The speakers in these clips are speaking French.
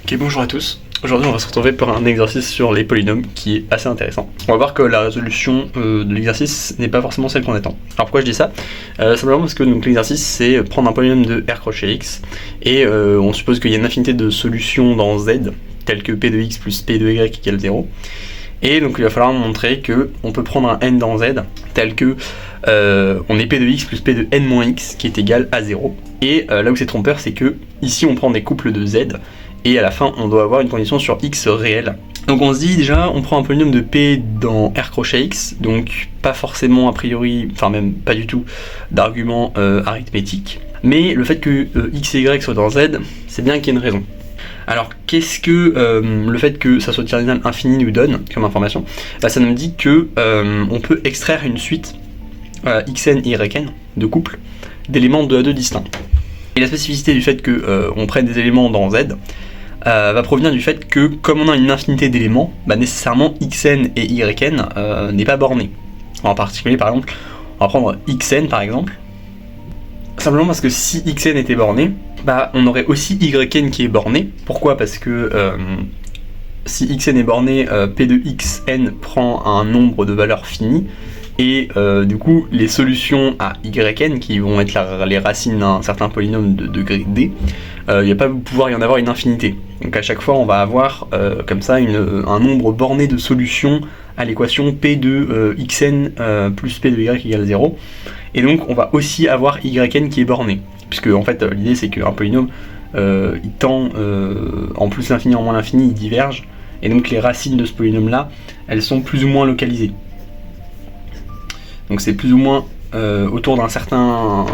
Ok, bonjour à tous. Aujourd'hui on va se retrouver pour un exercice sur les polynômes qui est assez intéressant. On va voir que la résolution de l'exercice n'est pas forcément celle qu'on attend. Alors pourquoi je dis ça? Simplement parce que l'exercice c'est prendre un polynôme de R crochet x et on suppose qu'il y a une infinité de solutions dans Z telles que P de x plus P de y égale 0. Et donc il va falloir montrer qu'on peut prendre un n dans Z tel que on est P de x plus P de n-x qui est égal à 0. Et là où c'est trompeur, c'est que ici on prend des couples de Z et à la fin on doit avoir une condition sur x réel. Donc on se dit déjà on prend un polynôme de P dans R crochet x, donc pas forcément a priori, enfin même pas du tout d'argument arithmétique, mais le fait que x et y soient dans Z, c'est bien qu'il y ait une raison. Alors qu'est-ce que le fait que ça soit cardinal infini nous donne comme information? Ça nous dit que on peut extraire une suite xn et yn de couple d'éléments 2 à 2 distincts. Et la spécificité du fait que on prenne des éléments dans Z va provenir du fait que comme on a une infinité d'éléments, nécessairement xn et yn n'est pas borné. En particulier par exemple, on va prendre xn par exemple, simplement parce que si xn était borné, on aurait aussi yn qui est borné. Pourquoi? Parce que si xn est borné, p de xn prend un nombre de valeurs finies, et du coup les solutions à yn, qui vont être les racines d'un certain polynôme de degré d, il va pas pouvoir y en avoir une infinité. Donc à chaque fois on va avoir comme ça un nombre borné de solutions à l'équation p de xn plus p de y égale 0. Et donc on va aussi avoir yn qui est borné, puisque en fait l'idée c'est qu'un polynôme il tend en plus l'infini en moins l'infini, il diverge, et donc les racines de ce polynôme là elles sont plus ou moins localisées. Donc c'est plus ou moins autour d'un certain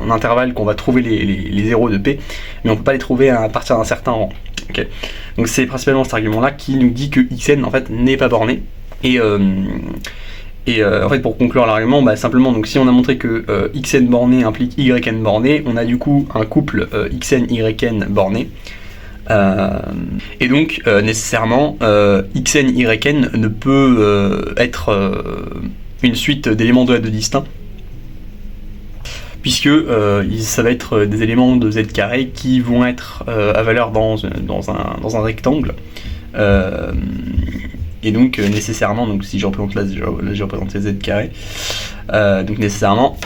intervalle qu'on va trouver les zéros de P, mais on peut pas les trouver à partir d'un certain rang. Okay. Donc c'est principalement cet argument là qui nous dit que xn en fait n'est pas borné. Et en fait pour conclure l'argument, simplement donc si on a montré que xn borné implique yn borné, on a du coup un couple xn yn borné. Et donc nécessairement xn yn ne peut être une suite d'éléments 2 à 2 distincts, puisque ça va être des éléments de z carré qui vont être à valeur dans un rectangle, et donc nécessairement, donc si je représente là je représente les z carré, donc nécessairement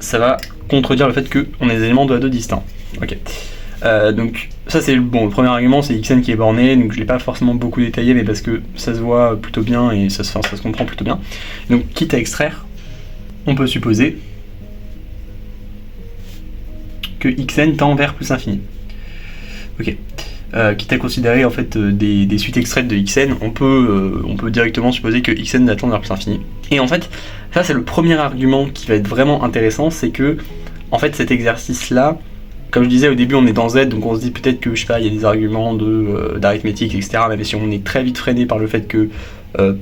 ça va contredire le fait qu'on ait des éléments 2 à 2 distincts. Ok. Donc ça c'est le premier argument, c'est xn qui est borné, donc je l'ai pas forcément beaucoup détaillé, mais parce que ça se voit plutôt bien et ça se comprend plutôt bien. Donc quitte à extraire, on peut supposer que xn tend vers plus infini. Ok. Quitte à considérer en fait des suites extraites de xn, on peut directement supposer que xn tend vers plus infini. Et en fait, ça c'est le premier argument qui va être vraiment intéressant, c'est que en fait cet exercice là, comme je disais au début, on est dans Z, donc on se dit peut-être que, je sais pas, il y a des arguments d'arithmétique, etc. Même si on est très vite freiné par le fait que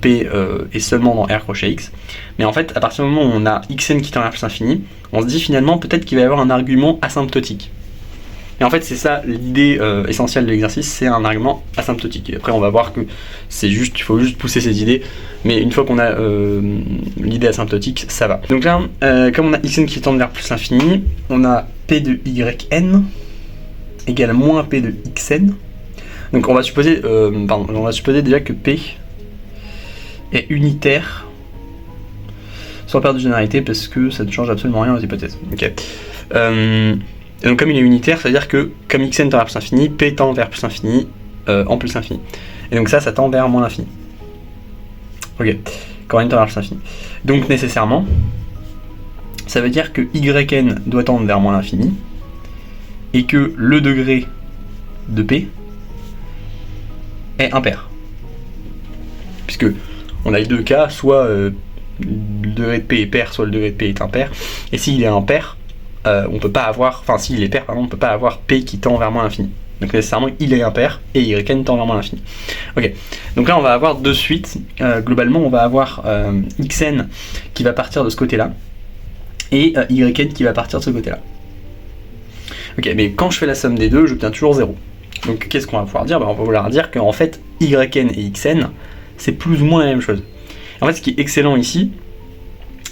P est seulement dans R crochet X. Mais en fait, à partir du moment où on a xn qui tend vers plus infini, on se dit finalement peut-être qu'il va y avoir un argument asymptotique. Et en fait, c'est ça l'idée essentielle de l'exercice, c'est un argument asymptotique. Et après, on va voir que il faut juste pousser ces idées, mais une fois qu'on a l'idée asymptotique, ça va. Donc là, comme on a xn qui tend vers plus infini, on a p de yn égale moins p de xn. Donc on va supposer, déjà que p est unitaire sans perdre de généralité, parce que ça ne change absolument rien aux hypothèses. Ok. Et donc comme il est unitaire, ça veut dire que comme xn tend vers plus infini, p tend vers plus infini en plus infini. Et donc ça tend vers moins l'infini. Ok, quand n tend vers plus infini. Donc nécessairement, ça veut dire que yn doit tendre vers moins l'infini, et que le degré de p est impair. Puisque on a les deux cas, soit le degré de p est pair, soit le degré de p est impair. Et s'il est impair, on peut pas avoir, enfin s'il est pair, pardon, on peut pas avoir p qui tend vers moins l'infini. Donc nécessairement il est impair et yn tend vers moins l'infini. Ok, donc là on va avoir deux suites. Globalement on va avoir xn qui va partir de ce côté là et yn qui va partir de ce côté là. Ok, mais quand je fais la somme des deux, j'obtiens toujours 0. Donc qu'est-ce qu'on va pouvoir dire? On va pouvoir dire qu'en fait yn et xn c'est plus ou moins la même chose. En fait ce qui est excellent ici,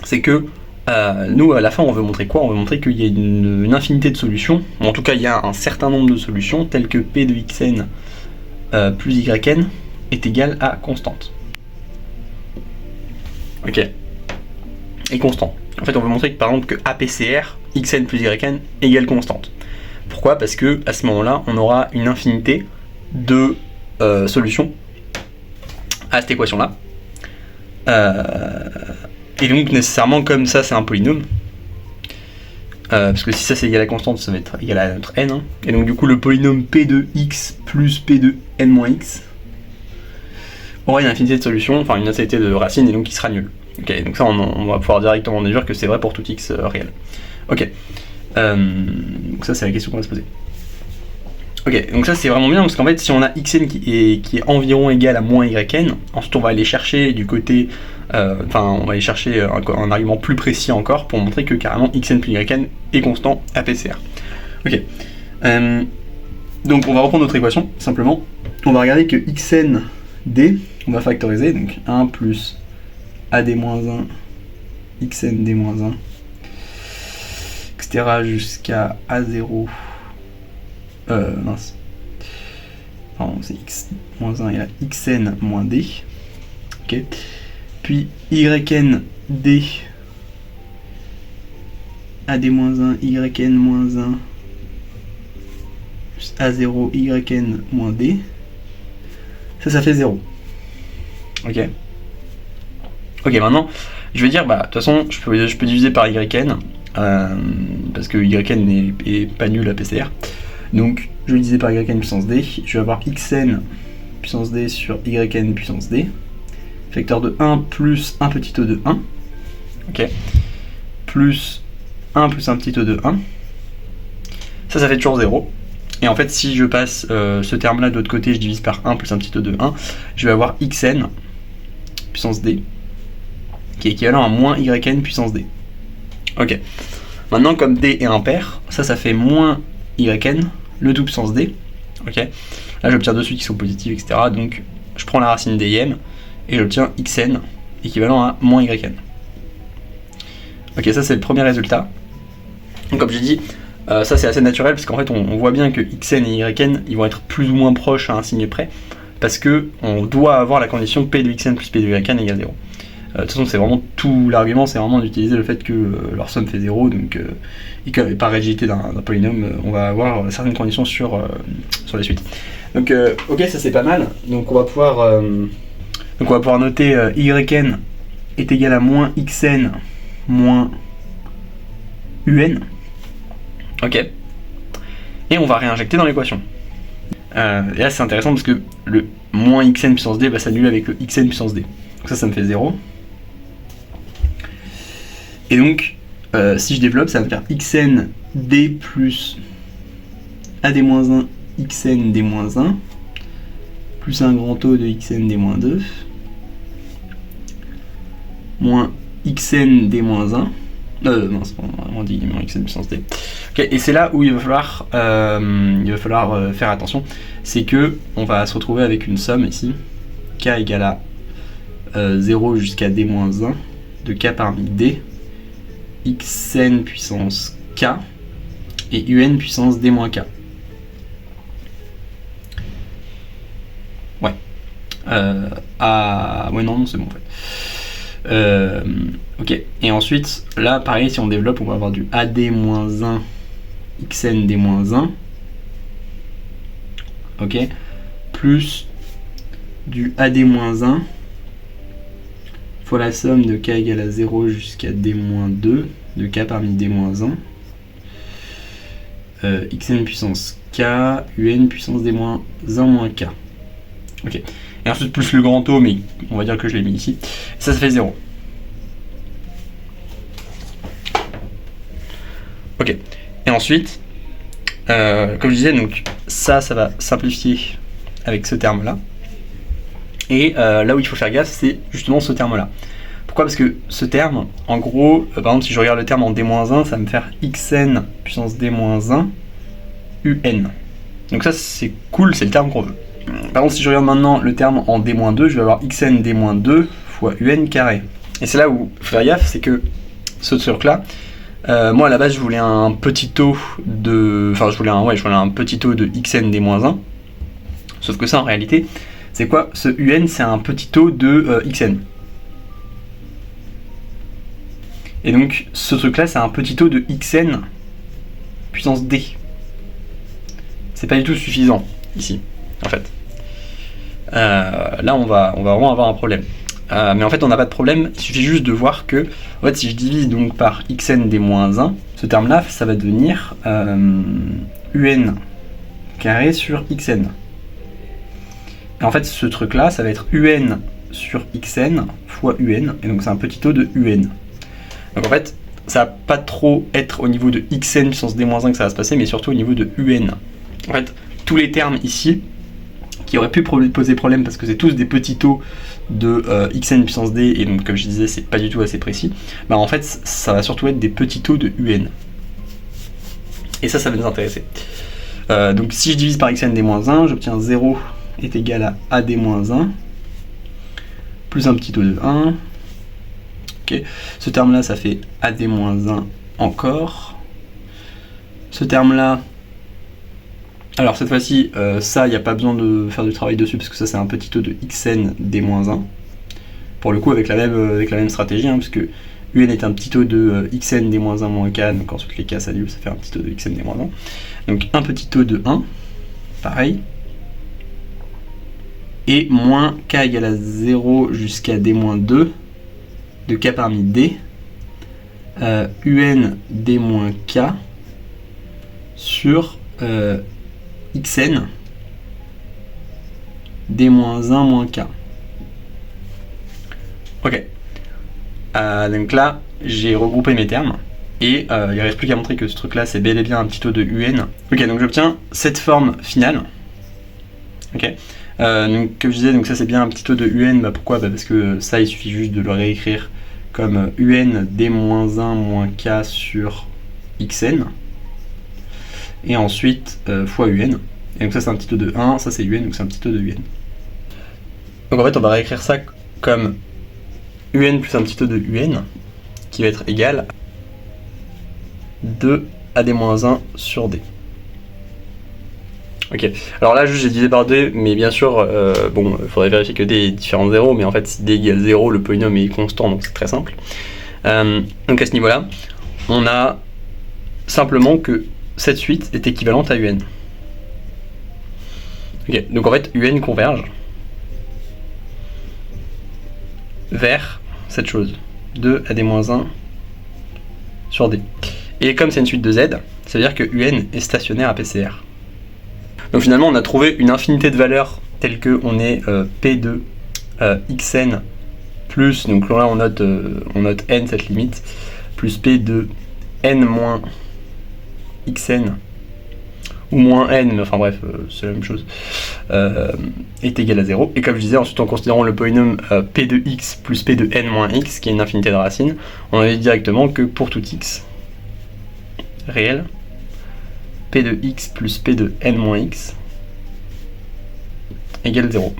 c'est que Nous, à la fin, on veut montrer quoi? On veut montrer qu'il y a une infinité de solutions, ou en tout cas, il y a un certain nombre de solutions, telles que P de xn plus yn est égal à constante. Ok. Et constant. En fait, on veut montrer que, par exemple, que APCR, xn plus yn, égale constante. Pourquoi? Parce que à ce moment-là, on aura une infinité de solutions à cette équation-là. Et donc, nécessairement, comme ça, c'est un polynôme. Parce que si ça c'est égal à constante, ça va être égal à notre n. Hein. Et donc, du coup, le polynôme P de x plus P de n-x aura une infinité de solutions, enfin une infinité de racines, et donc il sera nul. Ok, donc ça, on va pouvoir directement déduire que c'est vrai pour tout x réel. Ok. Donc ça, c'est la question qu'on va se poser. Ok, donc ça c'est vraiment bien parce qu'en fait si on a xn qui est environ égal à moins yn, ensuite on va aller chercher du côté, on va aller chercher un argument plus précis encore pour montrer que carrément xn plus yn est constant à PCR. Ok, donc on va reprendre notre équation simplement. On va regarder que xn d, on va factoriser, donc 1 plus ad-1 xn d-1 etc. jusqu'à a0. Mince. Pardon, c'est x moins 1 et là xn moins d. Ok. Puis yn d ad moins 1 yn moins 1 plus a0 yn moins d. Ça fait 0. Ok. Ok, maintenant, je vais dire, bah, de toute façon, je peux diviser par yn, parce que yn est pas nul à PCR. Donc, je vais diviser par yn puissance d, je vais avoir xn puissance d sur yn puissance d, facteur de 1 plus un petit e de 1, ok, plus 1 plus un petit e de 1, ça fait toujours 0, et en fait, si je passe ce terme-là de l'autre côté, je divise par 1 plus un petit e de 1, je vais avoir xn puissance d, qui est équivalent à moins yn puissance d. Ok, maintenant, comme d est impair, ça fait moins yn, le tout puissance d, ok, là j'obtiens deux suites qui sont positives, etc. Donc je prends la racine dm et j'obtiens xn équivalent à moins yn. Ok, ça c'est le premier résultat. Donc comme j'ai dit, ça c'est assez naturel parce qu'en fait on voit bien que xn et yn ils vont être plus ou moins proches à un signe près parce que on doit avoir la condition p de xn plus p de yn égale 0. De toute façon, c'est vraiment tout l'argument, c'est vraiment d'utiliser le fait que leur somme fait 0, donc et que par rigidité d'un polynôme, on va avoir certaines conditions sur les suites. Donc, ok, ça c'est pas mal. Donc on va pouvoir noter yn est égal à moins xn moins un. Ok. Et on va réinjecter dans l'équation. Et là c'est intéressant parce que le moins xn puissance d va s'annuler avec le xn puissance d. Donc ça me fait 0. Et donc, si je développe, ça va faire xn d plus ad-1 xn d-1 plus un grand O de xn d-2 moins xn d-1 mince, on dit moins xn puissance d. Okay, et c'est là où il va falloir faire attention, c'est que on va se retrouver avec une somme ici, k égale à 0 jusqu'à d-1 de k parmi d, xn puissance k et un puissance d-k. Ouais. Ouais, non, c'est bon en fait. Ok. Et ensuite, là, pareil, si on développe, on va avoir du ad-1 xn d-1. Ok. Plus du ad-1 fois la somme de k égale à 0 jusqu'à d-2 de k parmi d-1 xn puissance k un puissance d-1 moins k. Ok. Et ensuite plus le grand O, mais on va dire que je l'ai mis ici. Ça fait 0. Ok. Et ensuite, comme je disais, donc ça va simplifier avec ce terme-là. Et là où il faut faire gaffe, c'est justement ce terme-là. Pourquoi? Parce que ce terme, en gros, par exemple, si je regarde le terme en d-1, ça va me faire xn puissance d-1 un. Donc ça, c'est cool, c'est le terme qu'on veut. Par contre, si je regarde maintenant le terme en d-2, je vais avoir xn d-2 fois un carré. Et c'est là où il faut faire gaffe, c'est que ce truc-là. Moi à la base je voulais un petit taux de. Enfin je voulais un petit taux de xn des moins 1. Sauf que ça en réalité, c'est quoi? Ce un c'est un petit taux de xn. Et donc ce truc-là c'est un petit taux de xn puissance d. C'est pas du tout suffisant ici, en fait. Là on va vraiment avoir un problème. Mais en fait on n'a pas de problème, il suffit juste de voir que en fait, si je divise donc par xn des moins 1, ce terme là ça va devenir un carré sur xn. Et en fait ce truc là ça va être un sur xn fois un, et donc c'est un petit taux de un. Donc en fait ça va pas trop être au niveau de xn puissance d moins 1 que ça va se passer, mais surtout au niveau de un. En fait tous les termes ici qui auraient pu poser problème parce que c'est tous des petits taux de xn puissance d, et donc comme je disais c'est pas du tout assez précis, bah en fait ça va surtout être des petits taux de un. Et ça va nous intéresser. Donc si je divise par xn d moins 1, j'obtiens 0 est égal à ad moins 1 plus un petit taux de 1. Okay. Ce terme là ça fait ad moins 1 encore. Ce terme là, alors cette fois-ci, ça, il n'y a pas besoin de faire du travail dessus parce que ça c'est un petit taux de xn d-1. Pour le coup avec la même stratégie, hein, puisque un est un petit taux de xn d-1 moins k, donc ensuite les k s'annulent, ça fait un petit taux de xn d-1. Donc un petit taux de 1, pareil. Et moins k égale à 0 jusqu'à d-2 de k parmi d, un d-k sur xn d-1 moins k. Ok. Donc là, j'ai regroupé mes termes. Et il ne reste plus qu'à montrer que ce truc là c'est bel et bien un petit taux de un. Ok, donc j'obtiens cette forme finale. Ok. Donc comme je disais, donc ça c'est bien un petit taux de un. Bah, pourquoi? Bah, parce que ça il suffit juste de le réécrire comme un d-1 moins k sur xn. Et ensuite fois un. Et donc ça c'est un petit taux de 1, ça c'est un, donc c'est un petit taux de un. Donc en fait on va réécrire ça comme un plus un petit taux de un, qui va être égal à 2 ad-1 sur d. Ok, alors là juste j'ai divisé par 2, mais bien sûr, bon, il faudrait vérifier que d est différent de 0, mais en fait si d égale 0, le polynôme est constant, donc c'est très simple. Donc à ce niveau-là, on a simplement que cette suite est équivalente à un. Ok, donc en fait un converge vers cette chose, 2 ad-1 sur d. Et comme c'est une suite de z, ça veut dire que un est stationnaire à PCR. Donc finalement on a trouvé une infinité de valeurs telles que on est p de xn plus, donc là on note n cette limite, plus p de n moins xn, ou moins n, mais enfin bref, c'est la même chose, est égal à 0. Et comme je disais, ensuite en considérant le polynôme p de x plus p de n moins x, qui est une infinité de racines, on avait directement que pour tout x réel, p de x plus p de n moins x égale 0.